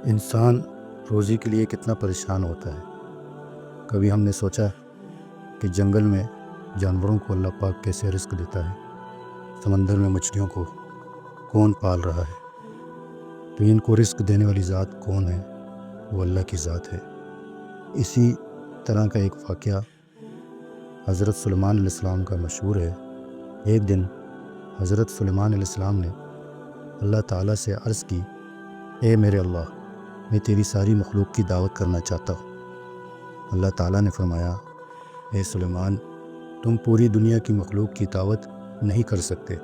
انسان روزی کے لیے کتنا پریشان ہوتا ہے۔ کبھی ہم نے سوچا کہ جنگل میں جانوروں کو اللہ پاک کیسے رزق دیتا ہے، سمندر میں مچھلیوں کو کون پال رہا ہے، تو ان کو رزق دینے والی ذات کون ہے؟ وہ اللہ کی ذات ہے۔ اسی طرح کا ایک واقعہ حضرت سلیمان علیہ السلام کا مشہور ہے۔ ایک دن حضرت سلیمان علیہ السلام نے اللہ تعالیٰ سے عرض کی، اے میرے اللہ، میں تیری ساری مخلوق کی دعوت کرنا چاہتا ہوں۔ اللہ تعالیٰ نے فرمایا، اے سلیمان، تم پوری دنیا کی مخلوق کی دعوت نہیں کر سکتے۔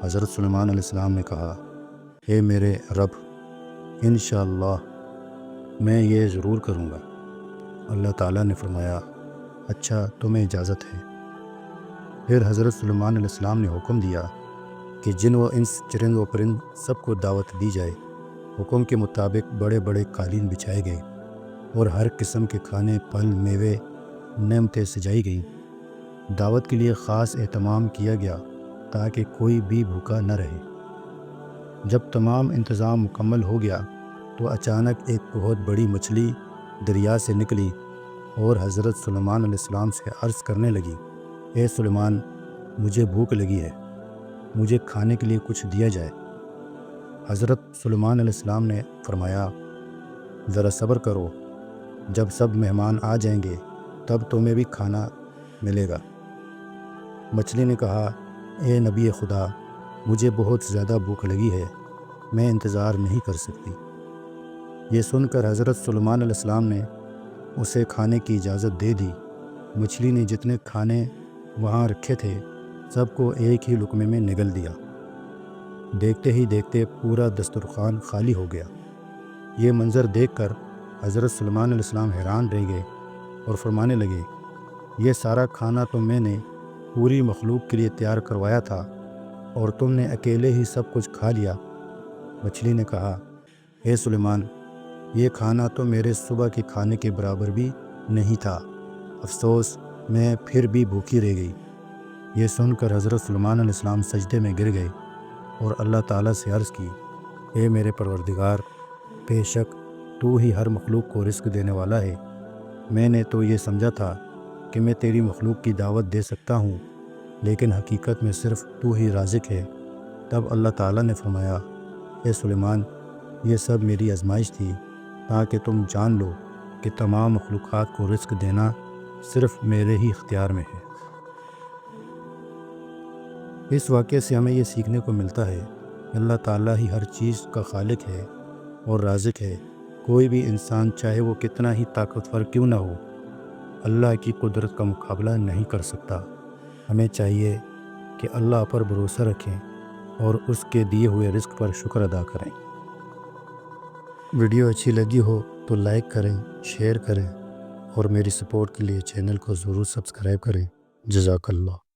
حضرت سلیمان علیہ السلام نے کہا، اے میرے رب، انشاءاللہ میں یہ ضرور کروں گا۔ اللہ تعالیٰ نے فرمایا، اچھا تمہیں اجازت ہے۔ پھر حضرت سلیمان علیہ السلام نے حکم دیا کہ جن و انس، چرند و پرند سب کو دعوت دی جائے۔ حکم کے مطابق بڑے بڑے قالین بچھائے گئے اور ہر قسم کے کھانے، پھل، میوے، نعمتیں سجائی گئیں۔ دعوت کے لیے خاص اہتمام کیا گیا تاکہ کوئی بھی بھوکا نہ رہے۔ جب تمام انتظام مکمل ہو گیا تو اچانک ایک بہت بڑی مچھلی دریا سے نکلی اور حضرت سلیمان علیہ السلام سے عرض کرنے لگی، اے سلیمان، مجھے بھوک لگی ہے، مجھے کھانے کے لیے کچھ دیا جائے۔ حضرت سلیمان علیہ السلام نے فرمایا، ذرا صبر کرو، جب سب مہمان آ جائیں گے تب تمہیں بھی کھانا ملے گا۔ مچھلی نے کہا، اے نبی خدا، مجھے بہت زیادہ بھوک لگی ہے، میں انتظار نہیں کر سکتی۔ یہ سن کر حضرت سلیمان علیہ السلام نے اسے کھانے کی اجازت دے دی۔ مچھلی نے جتنے کھانے وہاں رکھے تھے سب کو ایک ہی لقمے میں نگل دیا۔ دیکھتے ہی دیکھتے پورا دسترخوان خالی ہو گیا۔ یہ منظر دیکھ کر حضرت سلیمان علیہ السلام حیران رہ گئے اور فرمانے لگے، یہ سارا کھانا تو میں نے پوری مخلوق کے لیے تیار کروایا تھا اور تم نے اکیلے ہی سب کچھ کھا لیا۔ مچھلی نے کہا، اے سلیمان، یہ کھانا تو میرے صبح کے کھانے کے برابر بھی نہیں تھا، افسوس میں پھر بھی بھوکی رہ گئی۔ یہ سن کر حضرت سلیمان علیہ السلام سجدے میں گر گئے اور اللہ تعالیٰ سے عرض کی، اے میرے پروردگار، بے شک تو ہی ہر مخلوق کو رزق دینے والا ہے۔ میں نے تو یہ سمجھا تھا کہ میں تیری مخلوق کی دعوت دے سکتا ہوں، لیکن حقیقت میں صرف تو ہی رازق ہے۔ تب اللہ تعالیٰ نے فرمایا، اے سلیمان، یہ سب میری آزمائش تھی تاکہ تم جان لو کہ تمام مخلوقات کو رزق دینا صرف میرے ہی اختیار میں ہے۔ اس واقعے سے ہمیں یہ سیکھنے کو ملتا ہے کہ اللہ تعالیٰ ہی ہر چیز کا خالق ہے اور رازق ہے۔ کوئی بھی انسان چاہے وہ کتنا ہی طاقتور کیوں نہ ہو، اللہ کی قدرت کا مقابلہ نہیں کر سکتا۔ ہمیں چاہیے کہ اللہ پر بھروسہ رکھیں اور اس کے دیے ہوئے رزق پر شکر ادا کریں۔ ویڈیو اچھی لگی ہو تو لائک کریں، شیئر کریں اور میری سپورٹ کے لیے چینل کو ضرور سبسکرائب کریں۔ جزاک اللہ۔